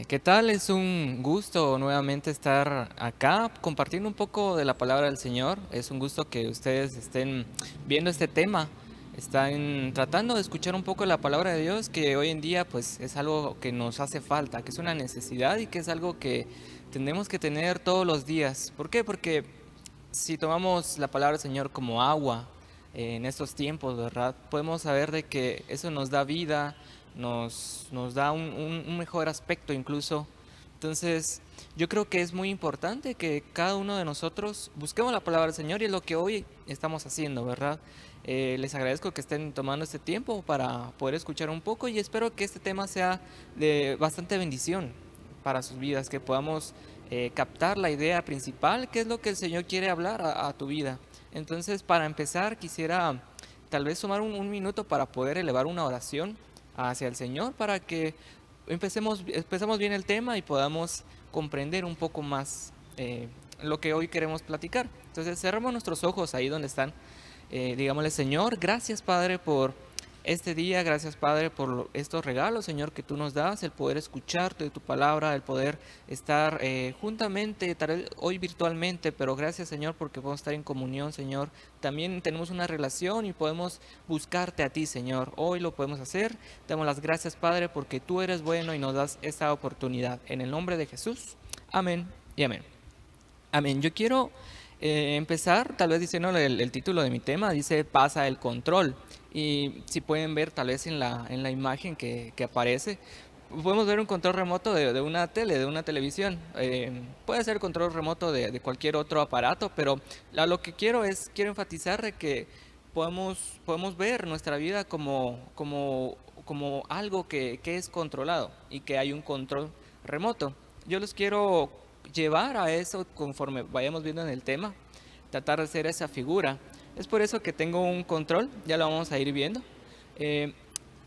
¿Qué tal? Es un gusto nuevamente estar acá compartiendo un poco de la palabra del Señor. Es un gusto que ustedes estén viendo este tema, están tratando de escuchar un poco la palabra de Dios, que hoy en día pues es algo que nos hace falta, que es una necesidad y que es algo que tenemos que tener todos los días. ¿Por qué? Porque si tomamos la palabra del Señor como agua en estos tiempos, ¿verdad? Podemos saber de que eso nos da vida, nos da un mejor aspecto incluso. Entonces, yo creo que es muy importante que cada uno de nosotros busquemos la palabra del Señor y es lo que hoy estamos haciendo, ¿verdad? Les agradezco que estén tomando este tiempo para poder escuchar un poco y espero que este tema sea de bastante bendición para sus vidas, que podamos captar la idea principal, qué es lo que el Señor quiere hablar a tu vida. Entonces, para empezar, quisiera tal vez tomar un minuto para poder elevar una oración hacia el Señor, para que empecemos bien el tema y podamos comprender un poco más lo que hoy queremos platicar. Entonces, cerramos nuestros ojos ahí donde están. Digámosle, Señor, gracias Padre por este día, gracias Padre por estos regalos, Señor, que tú nos das, el poder escucharte de tu palabra, el poder estar juntamente, tal vez hoy virtualmente, pero gracias Señor porque podemos estar en comunión, Señor. También tenemos una relación y podemos buscarte a ti, Señor. Hoy lo podemos hacer. Te damos las gracias, Padre, porque tú eres bueno y nos das esta oportunidad. En el nombre de Jesús. Amén y amén. Amén. Yo quiero empezar tal vez diciendo el título de mi tema, dice pasa el control. Y si pueden ver tal vez en la imagen que aparece, podemos ver un control remoto de una tele, de una televisión. Puede ser control remoto de cualquier otro aparato, pero lo que quiero enfatizar de que podemos ver nuestra vida como algo que es controlado y que hay un control remoto. Yo los quiero llevar a eso conforme vayamos viendo en el tema, tratar de ser esa figura. Es por eso que tengo un control, ya lo vamos a ir viendo. Eh,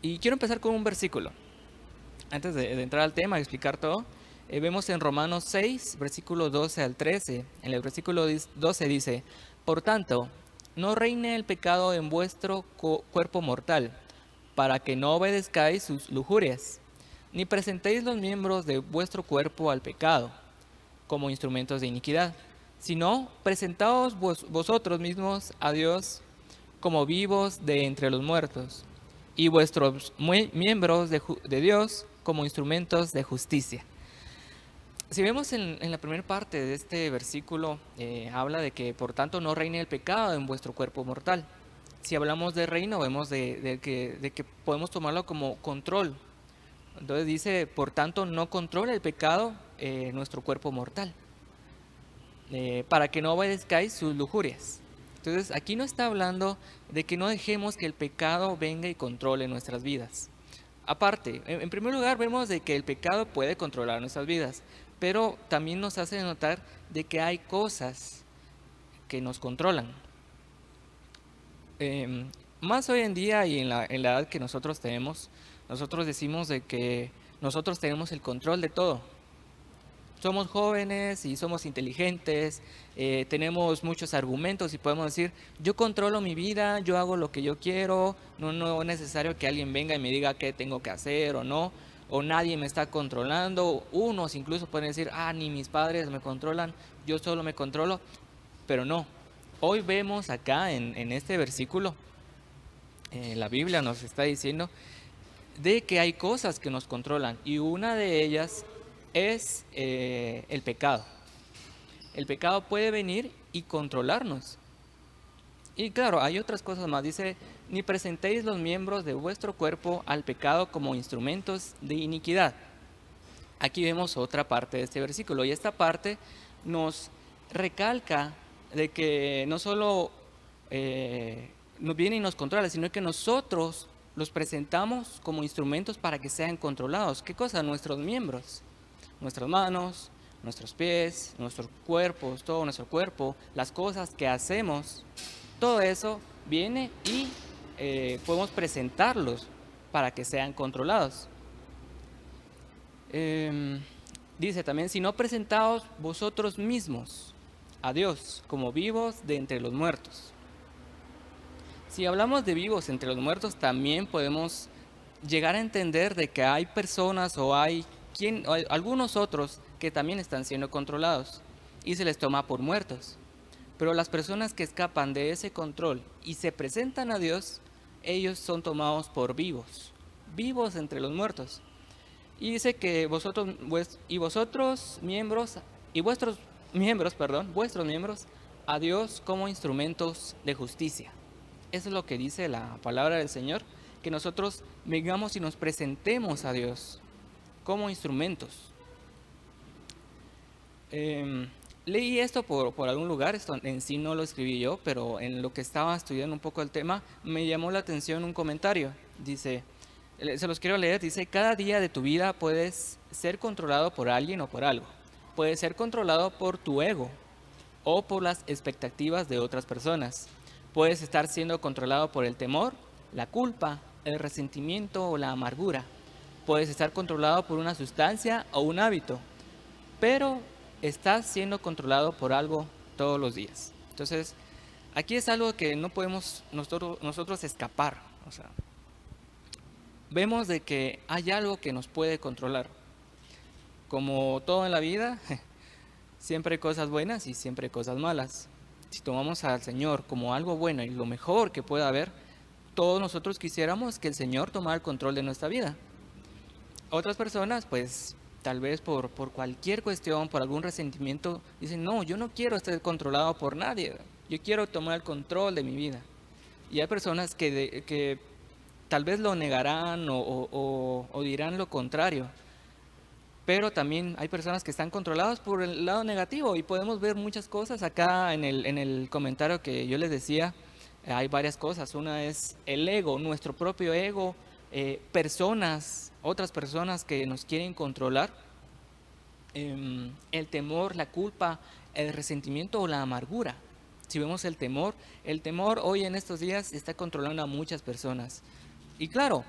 y quiero empezar con un versículo. Antes de entrar al tema y explicar todo, vemos en Romanos 6, versículo 12 al 13. En el versículo 12 dice, por tanto, no reine el pecado en vuestro cuerpo mortal, para que no obedezcáis sus lujurias, ni presentéis los miembros de vuestro cuerpo al pecado como instrumentos de iniquidad, sino presentaos vosotros mismos a Dios como vivos de entre los muertos, y vuestros miembros de Dios como instrumentos de justicia. Si vemos en la primera parte de este versículo, habla de que por tanto no reine el pecado en vuestro cuerpo mortal. Si hablamos de reino, vemos de que podemos tomarlo como control. Entonces dice, por tanto no controla el pecado nuestro cuerpo mortal, para que no obedezcáis sus lujurias. Entonces aquí no está hablando de que no dejemos que el pecado venga y controle nuestras vidas. Aparte, en primer lugar vemos de que el pecado puede controlar nuestras vidas, pero también nos hace notar de que hay cosas que nos controlan. Eh, Más hoy en día y en la edad que nosotros tenemos, nosotros decimos de que nosotros tenemos el control de todo. Somos jóvenes y somos inteligentes, tenemos muchos argumentos y podemos decir, yo controlo mi vida, yo hago lo que yo quiero, no es necesario que alguien venga y me diga qué tengo que hacer o no, o nadie me está controlando. Unos incluso pueden decir, ni mis padres me controlan, yo solo me controlo, pero no. Hoy vemos acá en este versículo, la Biblia nos está diciendo de que hay cosas que nos controlan y una de ellas es el pecado. El pecado puede venir y controlarnos. Y claro, hay otras cosas más. Dice, ni presentéis los miembros de vuestro cuerpo al pecado como instrumentos de iniquidad. Aquí vemos otra parte de este versículo y esta parte nos recalca de que no solo nos viene y nos controla, sino que nosotros los presentamos como instrumentos para que sean controlados. ¿Qué cosa? Nuestros miembros, nuestras manos, nuestros pies, nuestros cuerpos, todo nuestro cuerpo, las cosas que hacemos, todo eso viene y podemos presentarlos para que sean controlados. Eh, Dice también, si no presentaos vosotros mismos a Dios como vivos de entre los muertos. Si hablamos de vivos entre los muertos, también podemos llegar a entender de que hay personas o hay Hay algunos otros que también están siendo controlados y se les toma por muertos. Pero las personas que escapan de ese control y se presentan a Dios, ellos son tomados por vivos, vivos entre los muertos. Y dice que vosotros miembros y vuestros miembros a Dios como instrumentos de justicia. Eso es lo que dice la palabra del Señor, que nosotros vengamos y nos presentemos a Dios como instrumentos. Leí esto por algún lugar, esto en sí no lo escribí yo, pero en lo que estaba estudiando un poco el tema, me llamó la atención un comentario. Dice, se los quiero leer, dice, cada día de tu vida puedes ser controlado por alguien o por algo. Puedes ser controlado por tu ego o por las expectativas de otras personas. Puedes estar siendo controlado por el temor, la culpa, el resentimiento o la amargura. Puedes estar controlado por una sustancia o un hábito, pero estás siendo controlado por algo todos los días. Entonces, aquí es algo que no podemos nosotros escapar. O sea, vemos de que hay algo que nos puede controlar. Como todo en la vida, siempre hay cosas buenas y siempre hay cosas malas. Si tomamos al Señor como algo bueno y lo mejor que pueda haber, todos nosotros quisiéramos que el Señor tomara el control de nuestra vida. Otras personas, pues, tal vez por cualquier cuestión, por algún resentimiento, dicen, no, yo no quiero estar controlado por nadie, yo quiero tomar el control de mi vida. Y hay personas que tal vez lo negarán o dirán lo contrario. Pero también hay personas que están controladas por el lado negativo y podemos ver muchas cosas. Acá en el comentario que yo les decía, hay varias cosas. Una es el ego, nuestro propio ego, otras personas que nos quieren controlar, el temor, la culpa, el resentimiento o la amargura. Si vemos el temor hoy en estos días está controlando a muchas personas. Y claro,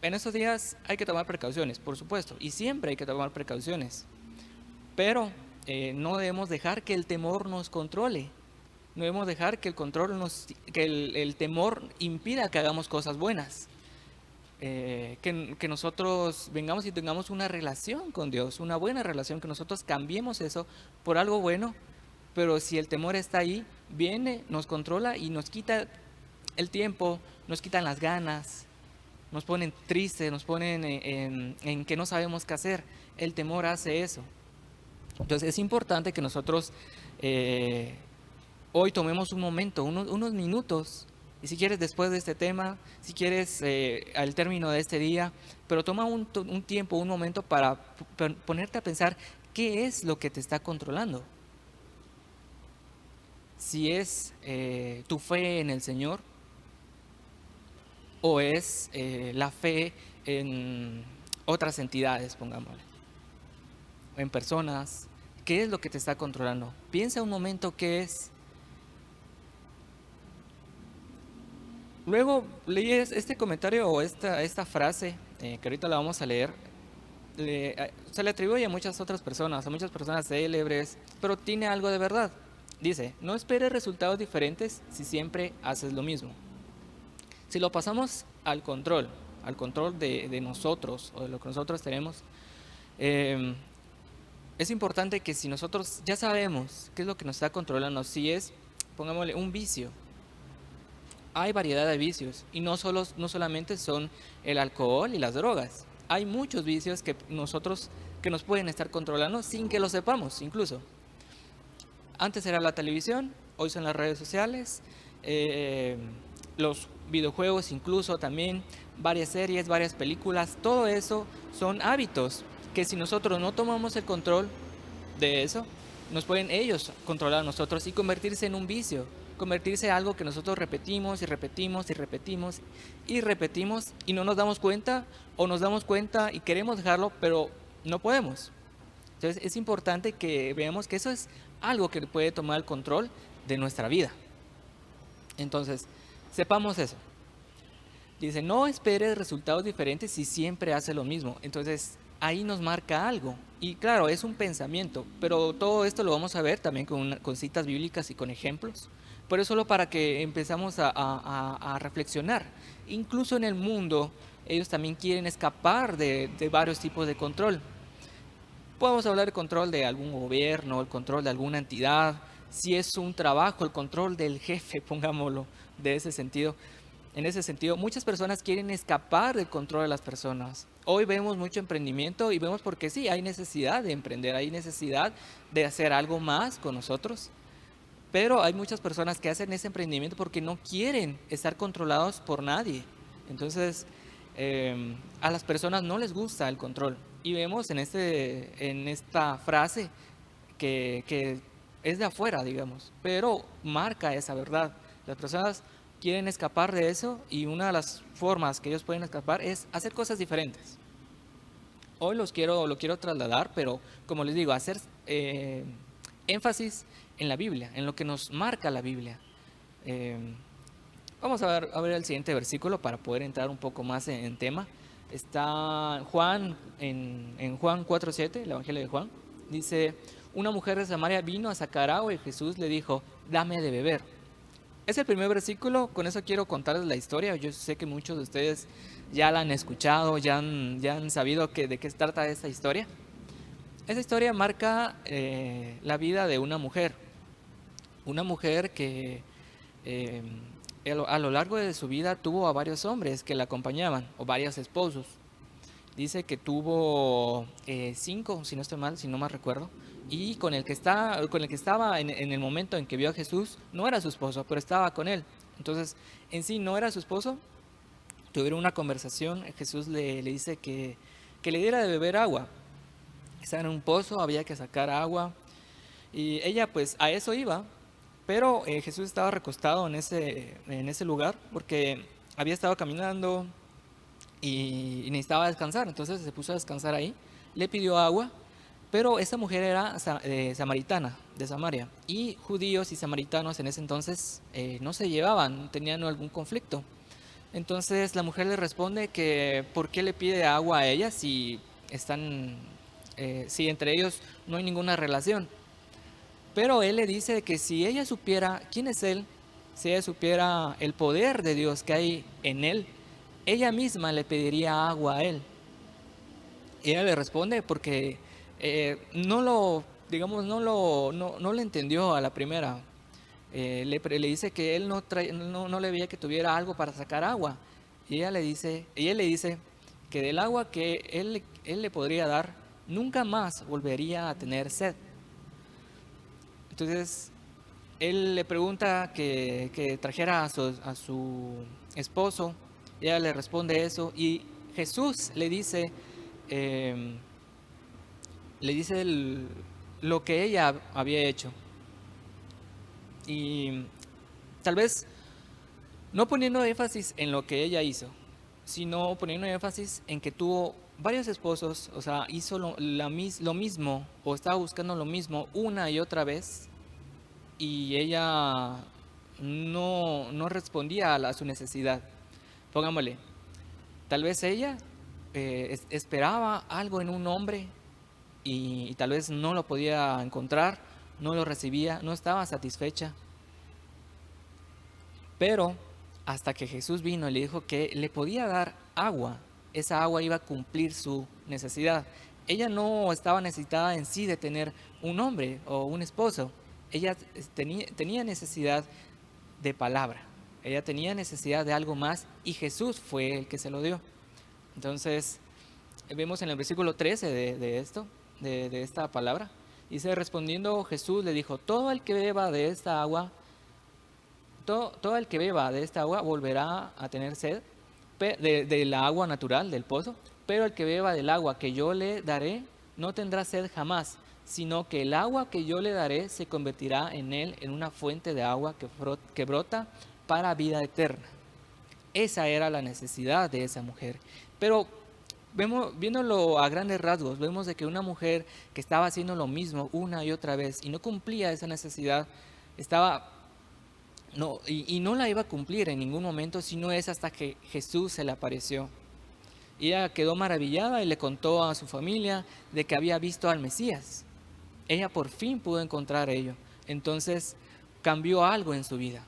en estos días hay que tomar precauciones, por supuesto, y siempre hay que tomar precauciones, pero no debemos dejar que el temor nos controle, no debemos dejar que el temor impida que hagamos cosas buenas, que nosotros vengamos y tengamos una relación con Dios, una buena relación, que nosotros cambiemos eso por algo bueno, pero si el temor está ahí, viene, nos controla y nos quita el tiempo, nos quitan las ganas, nos ponen tristes, nos ponen en que no sabemos qué hacer. El temor hace eso. Entonces es importante que nosotros hoy tomemos un momento, unos minutos, y si quieres después de este tema, si quieres al término de este día, pero toma un tiempo, un momento para ponerte a pensar qué es lo que te está controlando. Si es tu fe en el Señor, o es la fe en otras entidades, pongámosle, en personas. ¿Qué es lo que te está controlando? Piensa un momento qué es. Luego leí este comentario o esta frase, que ahorita la vamos a leer, se le atribuye a muchas otras personas, a muchas personas célebres, pero tiene algo de verdad. Dice, no esperes resultados diferentes si siempre haces lo mismo. Si lo pasamos al control de nosotros o de lo que nosotros tenemos, es importante que si nosotros ya sabemos qué es lo que nos está controlando, si es, pongámosle, un vicio. Hay variedad de vicios y no solamente son el alcohol y las drogas. Hay muchos vicios que nos pueden estar controlando sin que lo sepamos, incluso. Antes era la televisión, hoy son las redes sociales, los videojuegos incluso también, varias series, varias películas, todo eso son hábitos que si nosotros no tomamos el control de eso, nos pueden ellos controlar a nosotros y convertirse en un vicio, convertirse en algo que nosotros repetimos y repetimos y repetimos y repetimos y no nos damos cuenta, o nos damos cuenta y queremos dejarlo, pero no podemos. Entonces es importante que veamos que eso es algo que puede tomar el control de nuestra vida. Entonces, sepamos eso. Dice, no esperes resultados diferentes si siempre haces lo mismo. Entonces, ahí nos marca algo. Y claro, es un pensamiento, pero todo esto lo vamos a ver también con citas bíblicas y con ejemplos. Pero es solo para que empezamos a reflexionar. Incluso en el mundo ellos también quieren escapar de varios tipos de control. Podemos hablar del control de algún gobierno, el control de alguna entidad, si es un trabajo, el control del jefe, pongámoslo de ese sentido. En ese sentido, muchas personas quieren escapar del control de las personas. Hoy vemos mucho emprendimiento y vemos porque sí, hay necesidad de emprender, hay necesidad de hacer algo más con nosotros. Pero hay muchas personas que hacen ese emprendimiento porque no quieren estar controlados por nadie. Entonces, a las personas no les gusta el control. Y vemos en esta frase que es de afuera, digamos, pero marca esa verdad. Las personas quieren escapar de eso y una de las formas que ellos pueden escapar es hacer cosas diferentes. Hoy lo quiero trasladar, pero como les digo, hacer énfasis en la Biblia, en lo que nos marca la Biblia. Eh, Vamos a ver el siguiente versículo para poder entrar un poco más en tema. Está Juan, en Juan 4:7, el Evangelio de Juan. Dice, una mujer de Samaria vino a sacar agua y Jesús le dijo, dame de beber. Es el primer versículo, con eso quiero contarles la historia. Yo sé que muchos de ustedes ya la han escuchado, ya han sabido de qué se trata esta historia. Esa historia marca la vida de una mujer que eh, a lo largo de su vida tuvo a varios hombres que la acompañaban, o varios esposos. Dice que tuvo 5, si no estoy mal, si no mal recuerdo. Y con el que estaba en el momento en que vio a Jesús, no era su esposo, pero estaba con él. Entonces, en sí no era su esposo. Tuvieron una conversación, Jesús le dice que le diera de beber agua. Estaba en un pozo, había que sacar agua. Y ella pues a eso iba, pero Jesús estaba recostado en ese lugar porque había estado caminando y necesitaba descansar, entonces se puso a descansar ahí, le pidió agua, pero esa mujer era samaritana, de Samaria, y judíos y samaritanos en ese entonces no se llevaban, no tenían algún conflicto. Entonces la mujer le responde que por qué le pide agua a ella si entre ellos no hay ninguna relación. Pero él le dice que si ella supiera quién es él, si ella supiera el poder de Dios que hay en él, ella misma le pediría agua a él. Y ella le responde porque no lo, digamos, no le entendió a la primera. Le dice que él no le veía que tuviera algo para sacar agua. Y él le dice que del agua que él le podría dar, nunca más volvería a tener sed. Entonces, él le pregunta que trajera a su esposo, y ella le responde eso, y Jesús eh, le dice lo que ella había hecho. Y tal vez no poniendo énfasis en lo que ella hizo, sino poniendo énfasis en que tuvo varios esposos, o sea, hizo lo mismo, o estaba buscando lo mismo una y otra vez, y ella no respondía a su necesidad. Pongámosle, tal vez ella esperaba algo en un hombre y tal vez no lo podía encontrar, no lo recibía, no estaba satisfecha. Pero hasta que Jesús vino y le dijo que le podía dar agua, esa agua iba a cumplir su necesidad. Ella no estaba necesitada en sí de tener un hombre o un esposo. Ella tenía necesidad de palabra. Ella tenía necesidad de algo más y Jesús fue el que se lo dio. Entonces, vemos en el versículo 13 de esta palabra, dice, respondiendo Jesús le dijo, todo el que beba de esta agua, todo el que beba de esta agua volverá a tener sed de la agua natural del pozo, pero el que beba del agua que yo le daré no tendrá sed jamás, sino que el agua que yo le daré se convertirá en él en una fuente de agua que brota para vida eterna. Esa era la necesidad de esa mujer. Pero viéndolo a grandes rasgos, vemos de que una mujer que estaba haciendo lo mismo una y otra vez y no cumplía esa necesidad, estaba y no la iba a cumplir en ningún momento, sino es hasta que Jesús se le apareció. Y ella quedó maravillada y le contó a su familia de que había visto al Mesías. Ella por fin pudo encontrar ello. Entonces cambió algo en su vida.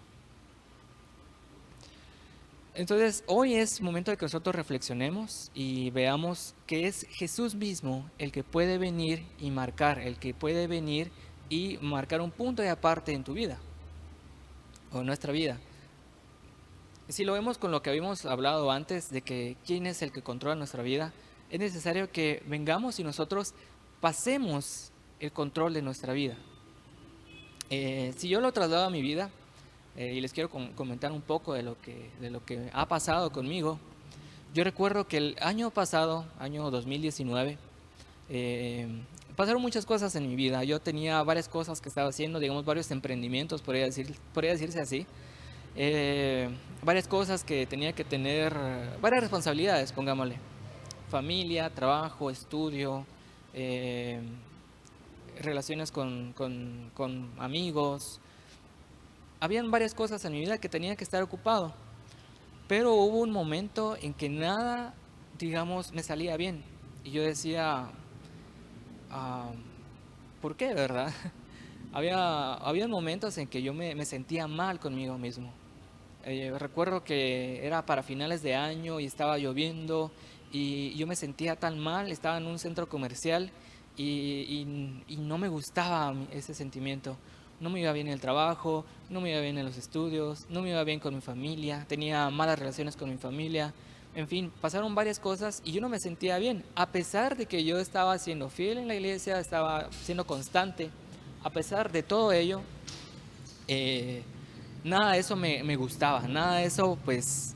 Entonces, hoy es momento de que nosotros reflexionemos y veamos que es Jesús mismo el que puede venir y marcar, el que puede venir y marcar un punto de aparte en tu vida o en nuestra vida. Si lo vemos con lo que habíamos hablado antes de que quién es el que controla nuestra vida, es necesario que vengamos y nosotros pasemos el control de nuestra vida. Si yo lo traslado a mi vida, y les quiero comentar un poco de lo que ha pasado conmigo, yo recuerdo que el año pasado, año 2019, eh, pasaron muchas cosas en mi vida. Yo tenía varias cosas que estaba haciendo, digamos varios emprendimientos, podría decirse así. Eh, Varias cosas que tenía que tener, varias responsabilidades, pongámosle. Familia, trabajo, estudio, eh, relaciones con amigos. Habían varias cosas en mi vida que tenía que estar ocupado, pero hubo un momento en que nada, digamos, me salía bien. Y yo decía, ah, ¿por qué, verdad? Había momentos en que yo me sentía mal conmigo mismo. Recuerdo que era para finales de año y estaba lloviendo y yo me sentía tan mal, estaba en un centro comercial y no me gustaba ese sentimiento. No me iba bien en el trabajo, no me iba bien en los estudios, no me iba bien con mi familia, tenía malas relaciones con mi familia. En fin, pasaron varias cosas y yo no me sentía bien, a pesar de que yo estaba siendo fiel en la iglesia, estaba siendo constante. A pesar de todo ello, eh, nada de eso me gustaba, nada de eso pues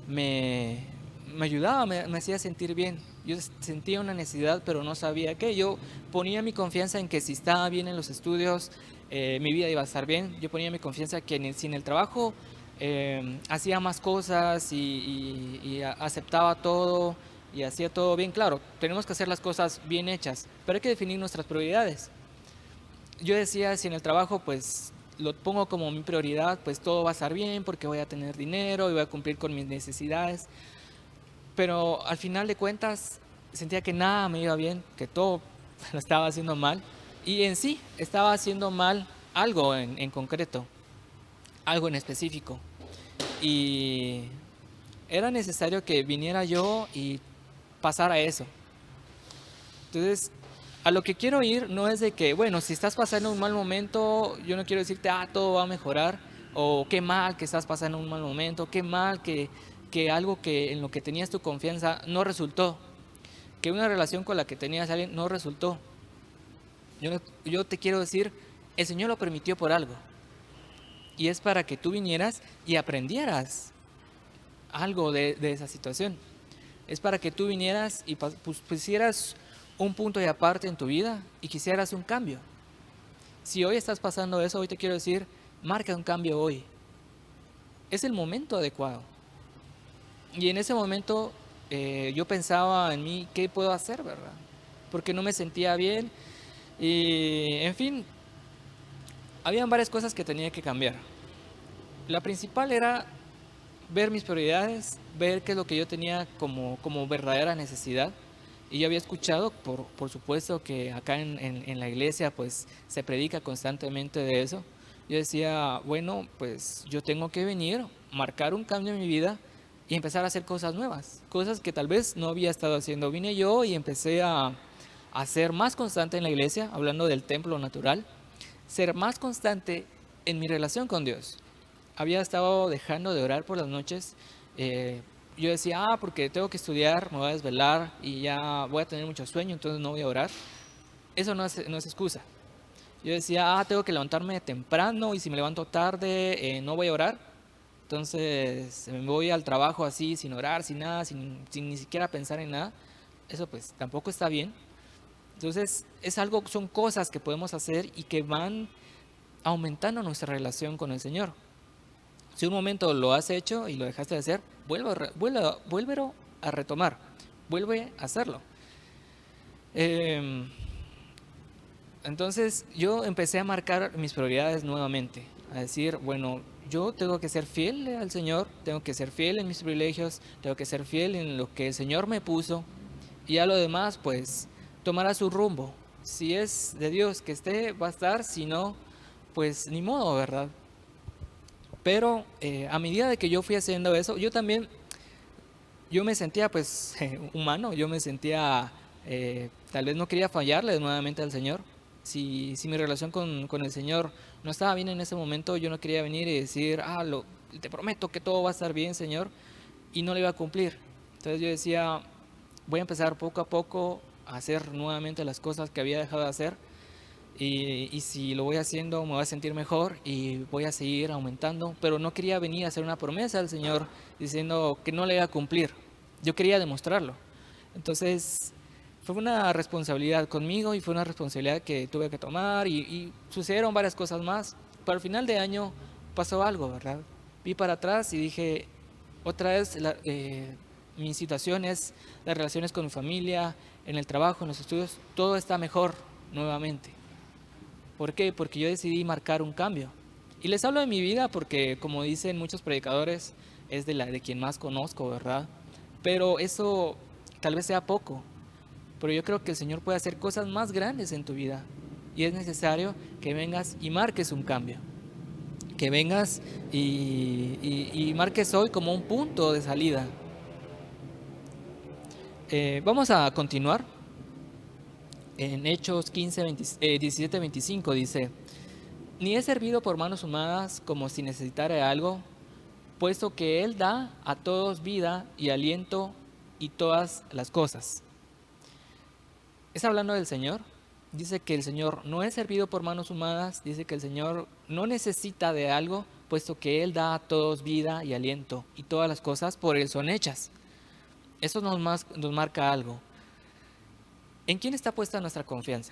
me, me ayudaba, me hacía sentir bien. Yo sentía una necesidad, pero no sabía qué. Yo ponía mi confianza en que si estaba bien en los estudios, mi vida iba a estar bien. Yo ponía mi confianza que si en el trabajo hacía más cosas y aceptaba todo y hacía todo bien. Claro, tenemos que hacer las cosas bien hechas, pero hay que definir nuestras prioridades. Yo decía, si en el trabajo pues lo pongo como mi prioridad, pues todo va a estar bien porque voy a tener dinero y voy a cumplir con mis necesidades. Pero al final de cuentas sentía que nada me iba bien, que todo lo estaba haciendo mal. Y en sí estaba haciendo mal algo en concreto, algo en específico. Y era necesario que viniera yo y pasara eso. Entonces, a lo que quiero ir no es de que, bueno, si estás pasando un mal momento, yo no quiero decirte, todo va a mejorar, o qué mal que estás pasando un mal momento, qué mal que algo que en lo que tenías tu confianza no resultó, que una relación con la que tenías a alguien no resultó. Yo te quiero decir, el Señor lo permitió por algo, y es para que tú vinieras y aprendieras algo de esa situación. Es para que tú vinieras y pusieras un punto de aparte en tu vida y quisieras un cambio. Si hoy estás pasando eso, hoy te quiero decir, marca un cambio hoy. Es el momento adecuado. Y en ese momento yo pensaba en mí, ¿qué puedo hacer, verdad? Porque no me sentía bien y, en fin, habían varias cosas que tenía que cambiar. La principal era ver mis prioridades, ver qué es lo que yo tenía como verdadera necesidad. Y yo había escuchado, por supuesto, que acá en la iglesia pues se predica constantemente de eso. Yo decía, bueno, pues yo tengo que venir, marcar un cambio en mi vida y empezar a hacer cosas nuevas, cosas que tal vez no había estado haciendo. Vine yo y empecé a ser más constante en la iglesia, hablando del templo natural, ser más constante en mi relación con Dios. Había estado dejando de orar por las noches. Yo decía, porque tengo que estudiar, me voy a desvelar y ya voy a tener mucho sueño, entonces no voy a orar. Eso no es excusa. Yo decía, tengo que levantarme temprano y si me levanto tarde no voy a orar. Entonces me voy al trabajo así, sin orar, sin nada, sin ni siquiera pensar en nada. Eso pues tampoco está bien. Entonces son cosas que podemos hacer y que van aumentando nuestra relación con el Señor. Si un momento lo has hecho y lo dejaste de hacer, vuélvelo a retomar, vuelve a hacerlo. Eh, entonces yo empecé a marcar mis prioridades nuevamente, a decir, bueno, yo tengo que ser fiel al Señor, tengo que ser fiel en mis privilegios, tengo que ser fiel en lo que el Señor me puso, y ya lo demás pues tomará su rumbo. Si es de Dios que esté, va a estar, si no, pues ni modo, ¿verdad? Pero a medida de que yo fui haciendo eso, yo me sentía pues humano, yo me sentía, tal vez no quería fallarle nuevamente al Señor. Si mi relación con el Señor no estaba bien en ese momento, yo no quería venir y decir, te prometo que todo va a estar bien, Señor, y no lo iba a cumplir. Entonces yo decía, voy a empezar poco a poco a hacer nuevamente las cosas que había dejado de hacer, y si lo voy haciendo me voy a sentir mejor y voy a seguir aumentando, pero no quería venir a hacer una promesa al Señor diciendo que no le iba a cumplir. Yo quería demostrarlo. Entonces fue una responsabilidad conmigo y fue una responsabilidad que tuve que tomar, y sucedieron varias cosas más. Pero al final de año pasó algo, ¿verdad? Vi para atrás y dije, otra vez mi situación es las relaciones con mi familia, en el trabajo, en los estudios, todo está mejor nuevamente. ¿Por qué? Porque yo decidí marcar un cambio. Y les hablo de mi vida porque, como dicen muchos predicadores, es de quien más conozco, ¿verdad? Pero eso tal vez sea poco. Pero yo creo que el Señor puede hacer cosas más grandes en tu vida. Y es necesario que vengas y marques un cambio. Que vengas y marques hoy como un punto de salida. Vamos a continuar. En Hechos 17-25 dice: Ni he servido por manos humanas como si necesitara de algo, puesto que Él da a todos vida y aliento y todas las cosas. Está hablando del Señor. Dice que el Señor no es servido por manos humanas. Dice que el Señor no necesita de algo, puesto que Él da a todos vida y aliento y todas las cosas por Él son hechas. Eso nos marca algo. ¿En quién está puesta nuestra confianza?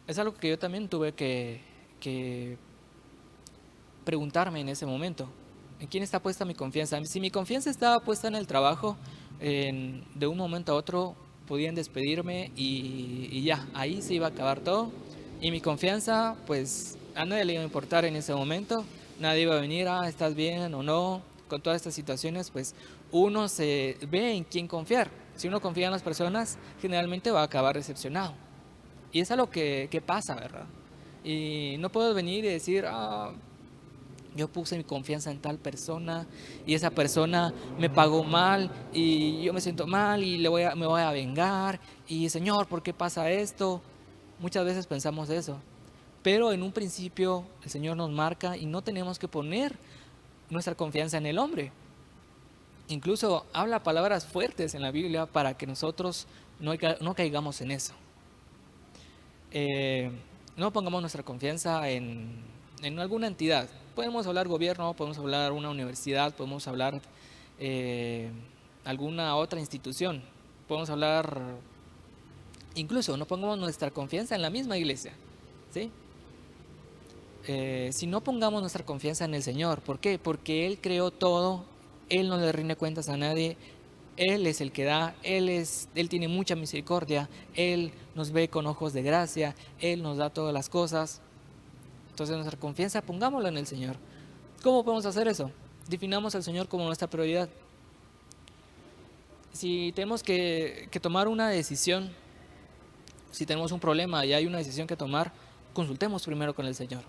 Es algo que yo también tuve que preguntarme en ese momento. ¿En quién está puesta mi confianza? Si mi confianza estaba puesta en el trabajo, de un momento a otro podían despedirme y ya, ahí se iba a acabar todo. Y mi confianza, pues a nadie le iba a importar en ese momento. Nadie iba a venir, ¿estás bien o no? Con todas estas situaciones, pues uno se ve en quién confiar. Si uno confía en las personas, generalmente va a acabar decepcionado. Y es algo que pasa, ¿verdad? Y no puedo venir y decir, yo puse mi confianza en tal persona y esa persona me pagó mal y yo me siento mal y me voy a vengar, y Señor, ¿por qué pasa esto? Muchas veces pensamos eso, pero en un principio el Señor nos marca y no tenemos que poner nuestra confianza en el hombre. Incluso habla palabras fuertes en la Biblia para que nosotros no caigamos en eso. No pongamos nuestra confianza en alguna entidad. Podemos hablar gobierno, podemos hablar una universidad, podemos hablar alguna otra institución, podemos hablar, incluso no pongamos nuestra confianza en la misma iglesia, ¿sí? Si no pongamos nuestra confianza en el Señor, ¿por qué? Porque Él creó todo, Él no le rinde cuentas a nadie, Él es el que da, Él tiene mucha misericordia, Él nos ve con ojos de gracia, Él nos da todas las cosas. Entonces nuestra confianza pongámosla en el Señor. ¿Cómo podemos hacer eso? Definamos al Señor como nuestra prioridad. Si tenemos que tomar una decisión, si tenemos un problema y hay una decisión que tomar, consultemos primero con el Señor.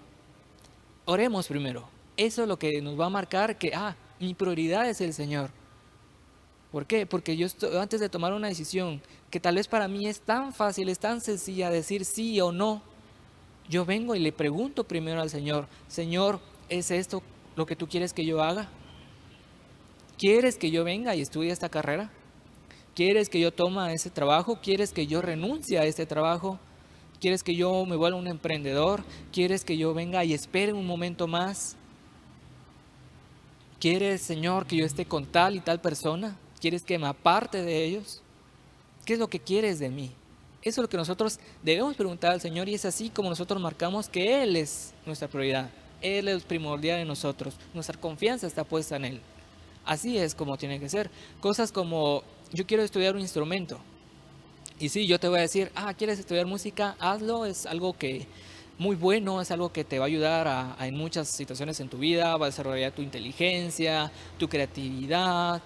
Oremos primero. Eso es lo que nos va a marcar que, mi prioridad es el Señor. ¿Por qué? Porque antes de tomar una decisión que tal vez para mí es tan fácil, es tan sencilla decir sí o no, yo vengo y le pregunto primero al Señor: Señor, ¿es esto lo que tú quieres que yo haga? ¿Quieres que yo venga y estudie esta carrera? ¿Quieres que yo tome ese trabajo? ¿Quieres que yo renuncie a este trabajo? ¿Quieres que yo me vuelva un emprendedor? ¿Quieres que yo venga y espere un momento más? ¿Quieres, Señor, que yo esté con tal y tal persona? ¿Quieres que me aparte de ellos? ¿Qué es lo que quieres de mí? Eso es lo que nosotros debemos preguntar al Señor, y es así como nosotros marcamos que Él es nuestra prioridad. Él es primordial en nosotros. Nuestra confianza está puesta en Él. Así es como tiene que ser. Cosas como: yo quiero estudiar un instrumento. Y sí, yo te voy a decir, ¿quieres estudiar música? Hazlo, es algo que muy bueno, es algo que te va a ayudar en muchas situaciones en tu vida, va a desarrollar tu inteligencia, tu creatividad.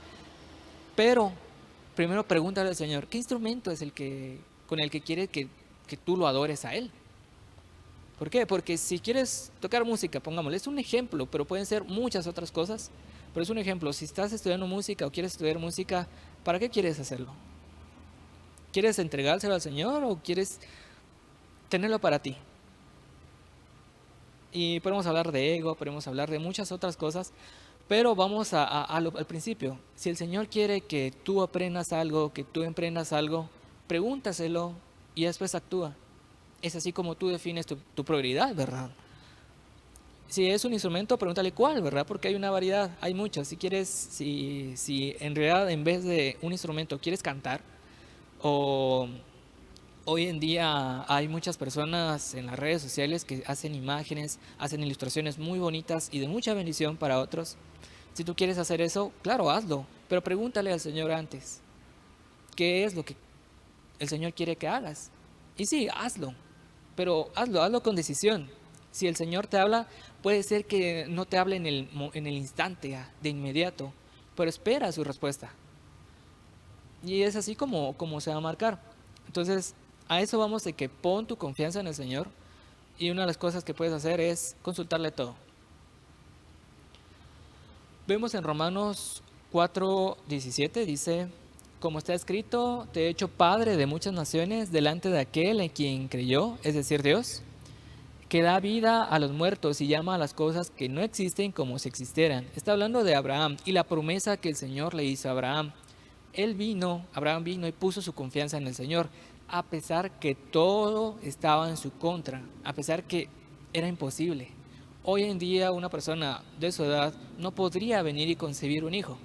Pero primero pregúntale al Señor, ¿qué instrumento es con el que quiere que tú lo adores a Él? ¿Por qué? Porque si quieres tocar música, pongámosle, es un ejemplo, pero pueden ser muchas otras cosas, pero es un ejemplo. Si estás estudiando música o quieres estudiar música, ¿para qué quieres hacerlo? ¿Quieres entregárselo al Señor o quieres tenerlo para ti? Y podemos hablar de ego, podemos hablar de muchas otras cosas, pero vamos al principio. Si el Señor quiere que tú aprendas algo, que tú emprendas algo, pregúntaselo y después actúa. Es así como tú defines tu prioridad, ¿verdad? Si es un instrumento, pregúntale cuál, ¿verdad? Porque hay una variedad, hay muchos. Si quieres, si en realidad en vez de un instrumento quieres cantar, o hoy en día hay muchas personas en las redes sociales que hacen imágenes, hacen ilustraciones muy bonitas y de mucha bendición para otros. Si tú quieres hacer eso, claro, hazlo, pero pregúntale al Señor antes, ¿qué es lo que el Señor quiere que hagas? Y sí, hazlo, pero hazlo con decisión. Si el Señor te habla, puede ser que no te hable en el instante, de inmediato, pero espera su respuesta. Y es así como se va a marcar. Entonces, a eso vamos de que pon tu confianza en el Señor y una de las cosas que puedes hacer es consultarle todo. Vemos en Romanos 4:17, dice, como está escrito, te he hecho padre de muchas naciones delante de aquel en quien creyó, es decir, Dios, que da vida a los muertos y llama a las cosas que no existen como si existieran. Está hablando de Abraham y la promesa que el Señor le hizo a Abraham. Abraham vino y puso su confianza en el Señor, a pesar que todo estaba en su contra, a pesar que era imposible. Hoy en día una persona de su edad no podría venir y concebir un hijo.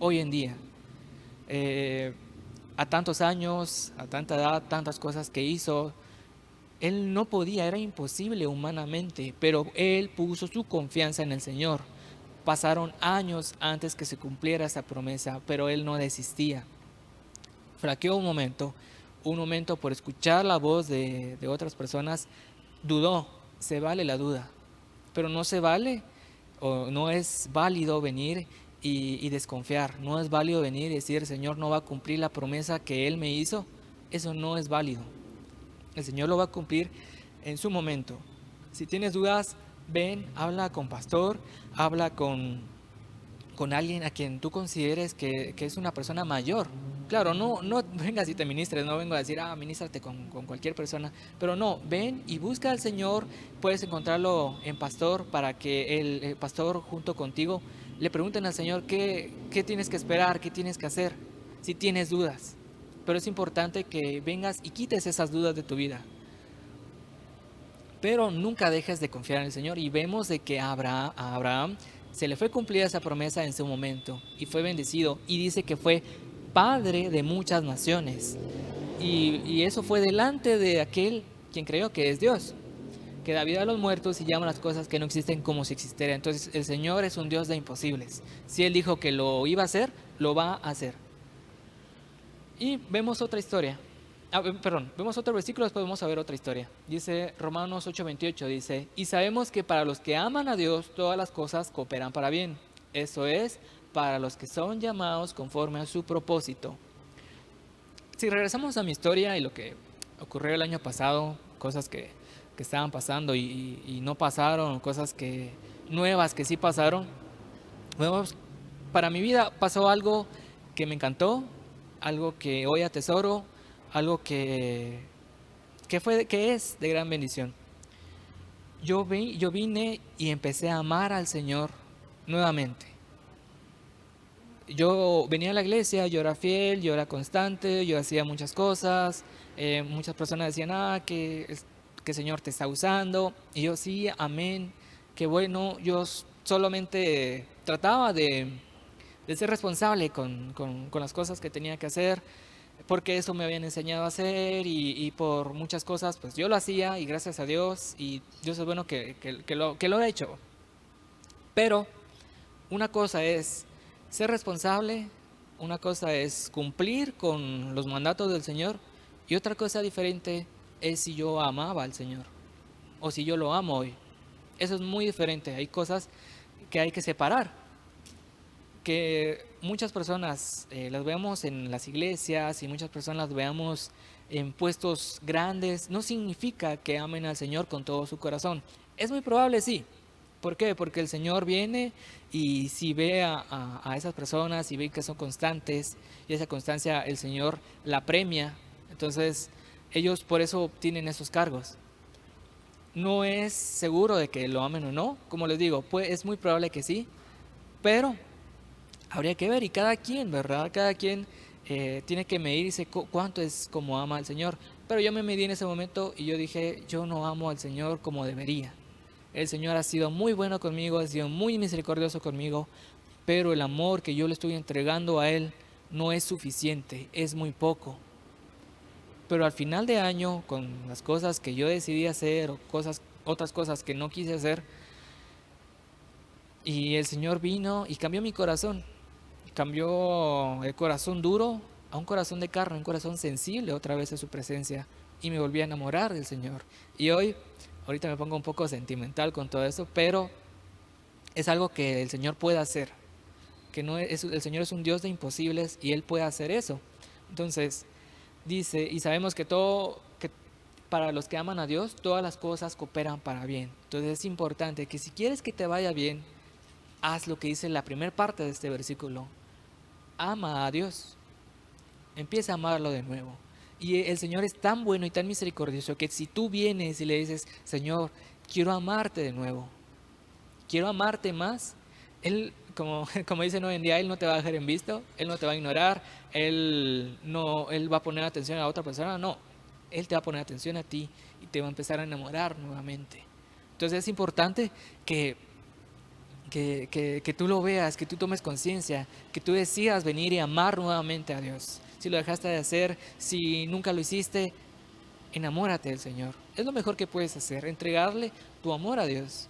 Hoy en día, eh, a tantos años, a tanta edad, tantas cosas que hizo, él no podía, era imposible humanamente, pero él puso su confianza en el Señor. Pasaron años antes que se cumpliera esa promesa, pero él no desistía. Flaqueó un momento por escuchar la voz de otras personas, dudó, se vale la duda, pero no se vale o no es válido venir y desconfiar, no es válido venir y decir, el Señor no va a cumplir la promesa que Él me hizo, eso no es válido. El Señor lo va a cumplir en su momento. Si tienes dudas, ven, habla con pastor, habla con alguien a quien tú consideres que es una persona mayor. Claro, no vengas y te ministres, no vengo a decir, ministrate con cualquier persona, pero no, ven y busca al Señor, puedes encontrarlo en pastor para que el pastor junto contigo le pregunten al Señor qué tienes que esperar, qué tienes que hacer, si tienes dudas. Pero es importante que vengas y quites esas dudas de tu vida. Pero nunca dejes de confiar en el Señor y vemos de que a Abraham se le fue cumplida esa promesa en su momento y fue bendecido y dice que fue padre de muchas naciones y eso fue delante de aquel quien creyó que es Dios, que da vida a los muertos y llama las cosas que no existen como si existieran. Entonces el Señor es un Dios de imposibles. Si Él dijo que lo iba a hacer, lo va a hacer. Y vemos otra historia. Vemos otro versículo, después vamos a ver otra historia. Dice Romanos 8:28, dice, y sabemos que para los que aman a Dios todas las cosas cooperan para bien. Eso es, para los que son llamados conforme a su propósito. Si regresamos a mi historia y lo que ocurrió el año pasado, cosas que estaban pasando y no pasaron, cosas nuevas que sí pasaron, vemos, para mi vida pasó algo que me encantó, algo que hoy atesoro, algo que es de gran bendición. Yo vine y empecé a amar al Señor nuevamente. Yo venía a la iglesia, yo era fiel, yo era constante, yo hacía muchas cosas. Muchas personas decían, que el Señor te está usando. Y yo sí, amén, qué bueno. Yo solamente trataba de ser responsable con las cosas que tenía que hacer, porque eso me habían enseñado a hacer y por muchas cosas pues yo lo hacía y gracias a Dios y Dios es bueno que lo he hecho. Pero una cosa es ser responsable, una cosa es cumplir con los mandatos del Señor y otra cosa diferente es si yo amaba al Señor o si yo lo amo hoy. Eso es muy diferente, hay cosas que hay que separar. que muchas personas las veamos en las iglesias y muchas personas las veamos en puestos grandes, no significa que amen al Señor con todo su corazón. Es muy probable, sí. ¿Por qué? Porque el Señor viene y si ve a esas personas y ve que son constantes y esa constancia el Señor la premia, entonces ellos por eso obtienen esos cargos. No es seguro de que lo amen o no, como les digo, pues es muy probable que sí, pero habría que ver y cada quien, ¿verdad? Cada quien tiene que medirse cuánto es como ama al Señor. Pero yo me medí en ese momento y yo dije, yo no amo al Señor como debería. El Señor ha sido muy bueno conmigo, ha sido muy misericordioso conmigo, pero el amor que yo le estoy entregando a Él no es suficiente, es muy poco. Pero al final de año, con las cosas que yo decidí hacer o otras cosas que no quise hacer, y el Señor vino y cambió mi corazón. Cambió el corazón duro a un corazón de carne, un corazón sensible otra vez a su presencia. Y me volví a enamorar del Señor. Y ahorita me pongo un poco sentimental con todo eso, pero es algo que el Señor puede hacer. Que no es, el Señor es un Dios de imposibles y Él puede hacer eso. Entonces, dice, y sabemos que que para los que aman a Dios, todas las cosas cooperan para bien. Entonces es importante que si quieres que te vaya bien, haz lo que dice la primera parte de este versículo. Ama a Dios, empieza a amarlo de nuevo. Y el Señor es tan bueno y tan misericordioso que si tú vienes y le dices, Señor, quiero amarte de nuevo, quiero amarte más, Él, como dicen hoy en día, Él no te va a dejar en visto, Él no te va a ignorar, Él va a poner atención a otra persona, no, Él te va a poner atención a ti y te va a empezar a enamorar nuevamente. Entonces es importante que tú lo veas, que tú tomes conciencia, que tú decidas venir y amar nuevamente a Dios. Si lo dejaste de hacer, si nunca lo hiciste, enamórate del Señor. Es lo mejor que puedes hacer, entregarle tu amor a Dios.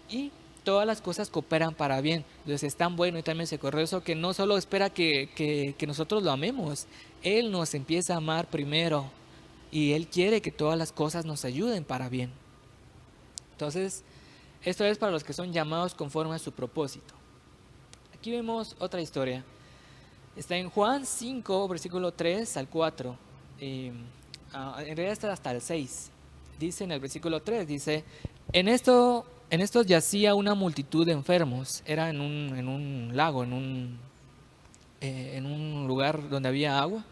Y todas las cosas cooperan para bien. Dios es tan bueno y tan misericordioso que no solo espera que nosotros lo amemos, Él nos empieza a amar primero y Él quiere que todas las cosas nos ayuden para bien. Entonces, esto es para los que son llamados conforme a su propósito. Aquí vemos otra historia. Está en Juan 5, versículo 3 al 4. En realidad está hasta el 6. Dice en el versículo 3, dice, en esto yacía una multitud de enfermos. Era en un lago, en un lugar donde había agua.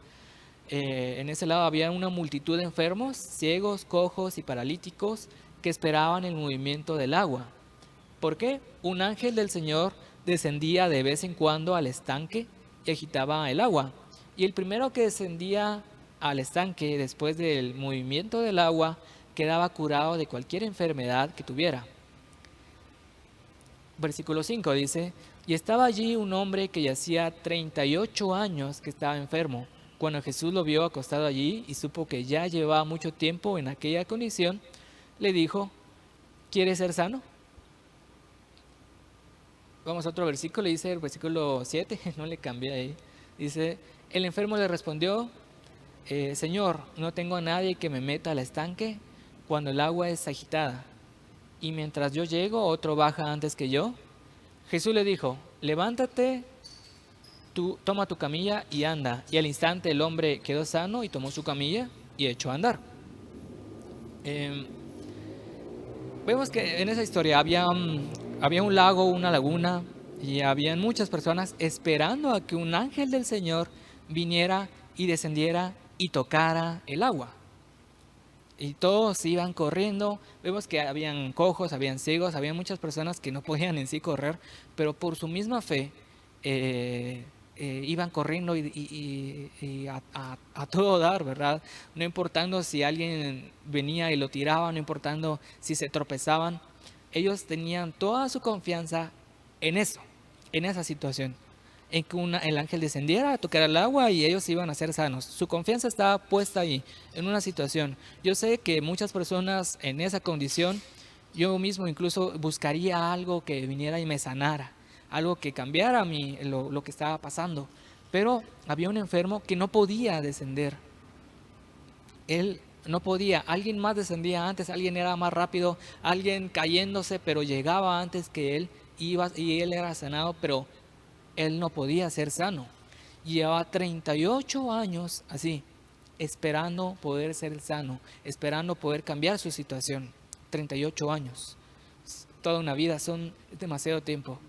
En ese lado había una multitud de enfermos, ciegos, cojos y paralíticos que esperaban el movimiento del agua. ¿Por qué? Un ángel del Señor descendía de vez en cuando al estanque y agitaba el agua. Y el primero que descendía al estanque después del movimiento del agua quedaba curado de cualquier enfermedad que tuviera. Versículo 5 dice, y estaba allí un hombre que yacía 38 años que estaba enfermo. Cuando Jesús lo vio acostado allí y supo que ya llevaba mucho tiempo en aquella condición, le dijo, ¿quieres ser sano? Vamos a otro versículo, dice el versículo 7, no le cambié ahí. Dice, el enfermo le respondió, Señor, no tengo a nadie que me meta al estanque cuando el agua es agitada. Y mientras yo llego, otro baja antes que yo. Jesús le dijo, levántate, toma tu camilla y anda. Y al instante el hombre quedó sano y tomó su camilla y echó a andar. Vemos que en esa historia había un lago, una laguna, y habían muchas personas esperando a que un ángel del Señor viniera y descendiera y tocara el agua. Y todos iban corriendo. Vemos que habían cojos, habían ciegos, había muchas personas que no podían en sí correr, pero por su misma fe iban corriendo y a todo dar, ¿verdad? No importando si alguien venía y lo tiraba, no importando si se tropezaban. Ellos tenían toda su confianza en eso, en esa situación, en que el ángel descendiera a tocar el agua y ellos iban a ser sanos. Su confianza estaba puesta ahí, en una situación. Yo sé que muchas personas en esa condición, yo mismo incluso buscaría algo que viniera y me sanara, algo que cambiara lo que estaba pasando. Pero había un enfermo que no podía descender. Él no podía, alguien más descendía antes, alguien era más rápido, alguien cayéndose, pero llegaba antes que él, iba y él era sanado, pero él no podía ser sano. Llevaba 38 años así, esperando poder ser sano, esperando poder cambiar su situación. 38 años. Toda una vida, es demasiado tiempo.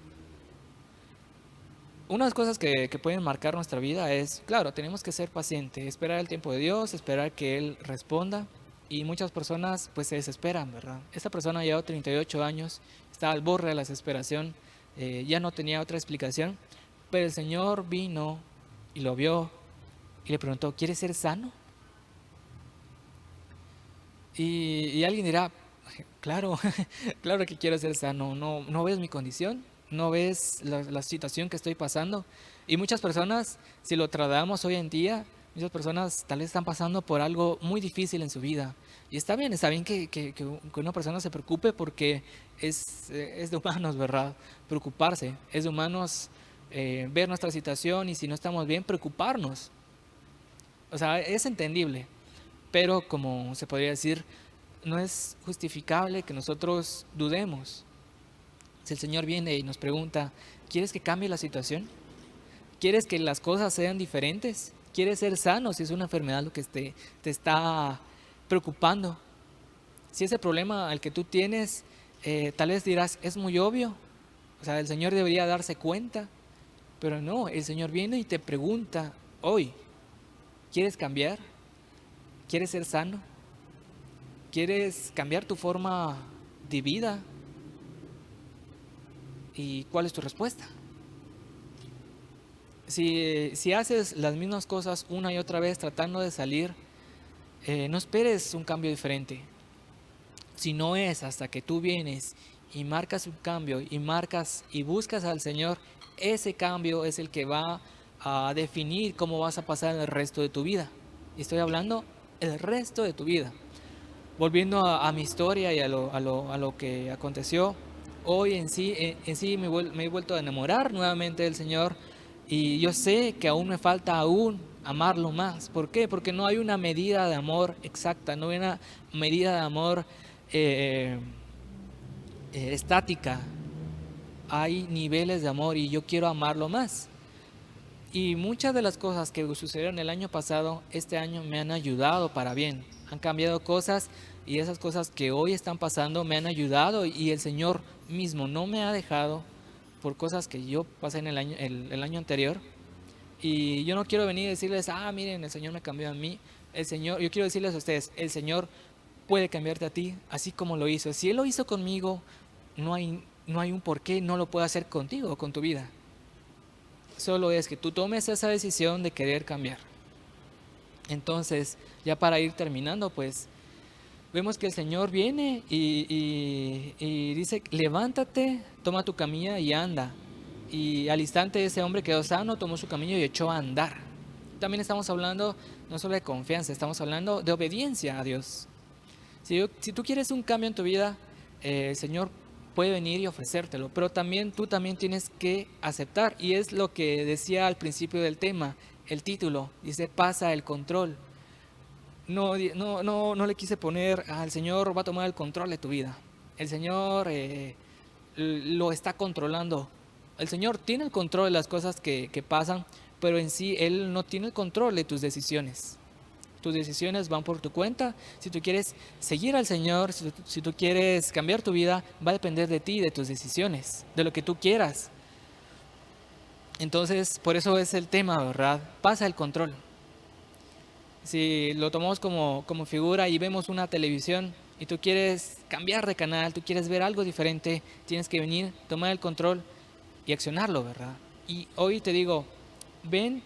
Unas cosas que pueden marcar nuestra vida es, claro, tenemos que ser pacientes, esperar el tiempo de Dios, esperar que Él responda. Y muchas personas pues se desesperan, ¿verdad? Esta persona lleva 38 años, está al borde de la desesperación, ya no tenía otra explicación, pero el Señor vino y lo vio y le preguntó, ¿quieres ser sano? Y alguien dirá, claro, claro que quiero ser sano, no ves mi condición, no ves la situación que estoy pasando. Y muchas personas, si lo tratamos hoy en día, muchas personas tal vez están pasando por algo muy difícil en su vida. Y está bien que una persona se preocupe porque es de humanos, ¿verdad? Preocuparse, es de humanos ver nuestra situación y si no estamos bien, preocuparnos. O sea, es entendible, pero como se podría decir, no es justificable que nosotros dudemos. Si el Señor viene y nos pregunta, ¿quieres que cambie la situación? ¿Quieres que las cosas sean diferentes? ¿Quieres ser sano si es una enfermedad lo que te está preocupando? Si ese problema al que tú tienes, tal vez dirás, es muy obvio. O sea, el Señor debería darse cuenta. Pero no, el Señor viene y te pregunta, hoy, ¿quieres cambiar? ¿Quieres ser sano? ¿Quieres cambiar tu forma de vida? ¿Y cuál es tu respuesta? Si haces las mismas cosas una y otra vez tratando de salir, no esperes un cambio diferente. Si no es hasta que tú vienes y marcas un cambio y marcas y buscas al Señor, ese cambio es el que va a definir cómo vas a pasar el resto de tu vida. Y estoy hablando el resto de tu vida. Volviendo a mi historia y a lo que aconteció, hoy en sí me he vuelto a enamorar nuevamente del Señor y yo sé que aún me falta aún amarlo más. ¿Por qué? Porque no hay una medida de amor exacta, no hay una medida de amor eh, estática. Hay niveles de amor y yo quiero amarlo más. Y muchas de las cosas que sucedieron el año pasado, este año me han ayudado para bien. Han cambiado cosas y esas cosas que hoy están pasando me han ayudado y el Señor mismo no me ha dejado por cosas que yo pasé en el año anterior. Y yo no quiero venir y decirles, miren, el Señor me cambió a mí. El Señor, yo quiero decirles a ustedes, el Señor puede cambiarte a ti, así como lo hizo. Si Él lo hizo conmigo, no hay un por qué no lo pueda hacer contigo o con tu vida. Solo es que tú tomes esa decisión de querer cambiar. Entonces, ya para ir terminando, pues vemos que el Señor viene y dice, levántate, toma tu camilla y anda. Y al instante ese hombre quedó sano, tomó su camilla y echó a andar. También estamos hablando no solo de confianza, estamos hablando de obediencia a Dios. Si tú quieres un cambio en tu vida, el Señor puede venir y ofrecértelo, pero tú también tienes que aceptar. Y es lo que decía al principio del tema, el título, dice, pasa el control. No le quise poner, el Señor va a tomar el control de tu vida. El Señor lo está controlando. El Señor tiene el control de las cosas que pasan, pero en sí Él no tiene el control de tus decisiones. Tus decisiones van por tu cuenta. Si tú quieres seguir al Señor, si tú quieres cambiar tu vida, va a depender de ti, de tus decisiones, de lo que tú quieras. Entonces, por eso es el tema, ¿verdad? Pasa el control. Si lo tomamos como figura y vemos una televisión y tú quieres cambiar de canal, tú quieres ver algo diferente, tienes que venir, tomar el control y accionarlo, ¿verdad? Y hoy te digo, ven,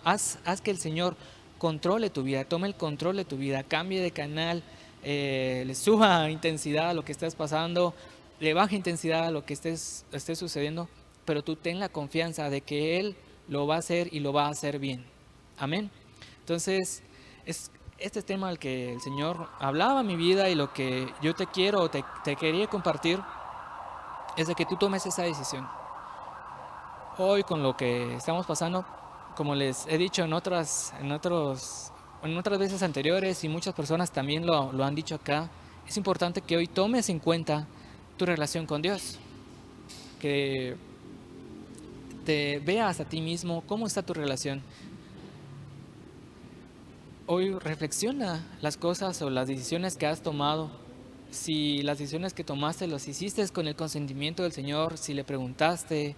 haz que el Señor controle tu vida, tome el control de tu vida, cambie de canal, le suba intensidad a lo que estés pasando, le baje intensidad a lo que esté sucediendo, pero tú ten la confianza de que Él lo va a hacer y lo va a hacer bien. Amén. Entonces, este tema al que el Señor hablaba en mi vida y lo que yo te quería compartir es de que tú tomes esa decisión. Hoy con lo que estamos pasando, como les he dicho en otras veces anteriores y muchas personas también lo han dicho acá, es importante que hoy tomes en cuenta tu relación con Dios. Que te veas a ti mismo, cómo está tu relación. Hoy reflexiona las cosas o las decisiones que has tomado. Si las decisiones que tomaste las hiciste con el consentimiento del Señor, si le preguntaste,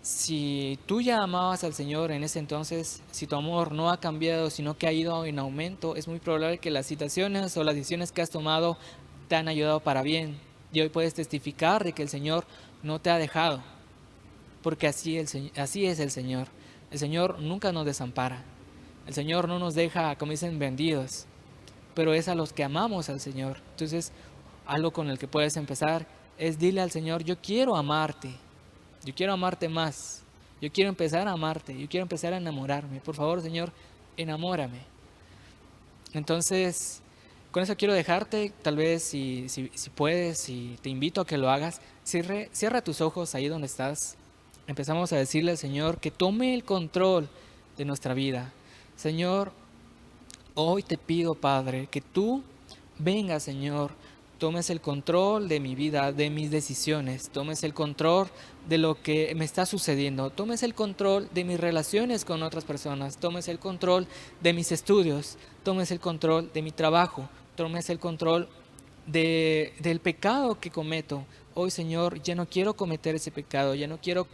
si tú ya amabas al Señor en ese entonces, si tu amor no ha cambiado, sino que ha ido en aumento, es muy probable que las situaciones o las decisiones que has tomado te han ayudado para bien. Y hoy puedes testificar de que el Señor no te ha dejado, porque así es el Señor. El Señor nunca nos desampara. El Señor no nos deja, como dicen, vendidos, pero es a los que amamos al Señor. Entonces, algo con el que puedes empezar es dile al Señor, yo quiero amarte más, yo quiero empezar a amarte, yo quiero empezar a enamorarme. Por favor, Señor, enamórame. Entonces, con eso quiero dejarte, tal vez si puedes, si te invito a que lo hagas, cierra tus ojos ahí donde estás. Empezamos a decirle al Señor que tome el control de nuestra vida. Señor, hoy te pido, Padre, que tú vengas, Señor, tomes el control de mi vida, de mis decisiones, tomes el control de lo que me está sucediendo, tomes el control de mis relaciones con otras personas, tomes el control de mis estudios, tomes el control de mi trabajo, tomes el control del pecado que cometo. Hoy, Señor, ya no quiero cometer ese pecado, ya no quiero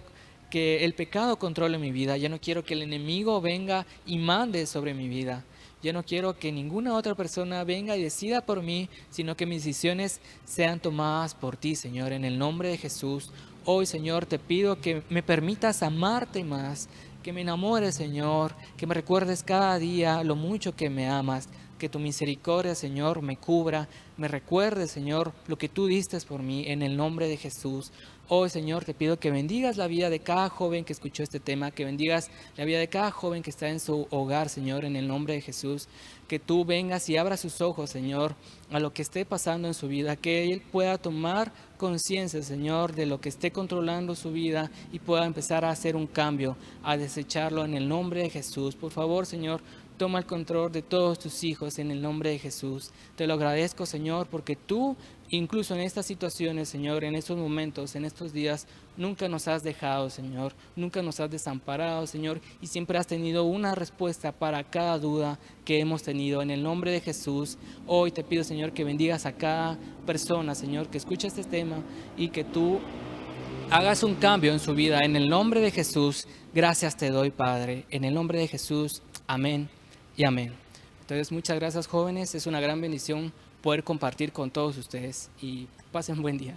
que el pecado controle mi vida, ya no quiero que el enemigo venga y mande sobre mi vida. Ya no quiero que ninguna otra persona venga y decida por mí, sino que mis decisiones sean tomadas por ti, Señor, en el nombre de Jesús. Hoy, Señor, te pido que me permitas amarte más, que me enamores, Señor, que me recuerdes cada día lo mucho que me amas, que tu misericordia, Señor, me cubra, me recuerde, Señor, lo que tú diste por mí, en el nombre de Jesús. Hoy, Señor, te pido que bendigas la vida de cada joven que escuchó este tema, que bendigas la vida de cada joven que está en su hogar, Señor, en el nombre de Jesús. Que tú vengas y abras sus ojos, Señor, a lo que esté pasando en su vida, que él pueda tomar conciencia, Señor, de lo que esté controlando su vida y pueda empezar a hacer un cambio, a desecharlo en el nombre de Jesús. Por favor, Señor, toma el control de todos tus hijos en el nombre de Jesús. Te lo agradezco, Señor, porque tú, incluso en estas situaciones, Señor, en estos momentos, en estos días, nunca nos has dejado, Señor. Nunca nos has desamparado, Señor, y siempre has tenido una respuesta para cada duda que hemos tenido. En el nombre de Jesús, hoy te pido, Señor, que bendigas a cada persona, Señor, que escucha este tema y que tú hagas un cambio en su vida. En el nombre de Jesús, gracias te doy, Padre. En el nombre de Jesús, amén y amén. Entonces, muchas gracias, jóvenes. Es una gran bendición poder compartir con todos ustedes y pasen buen día.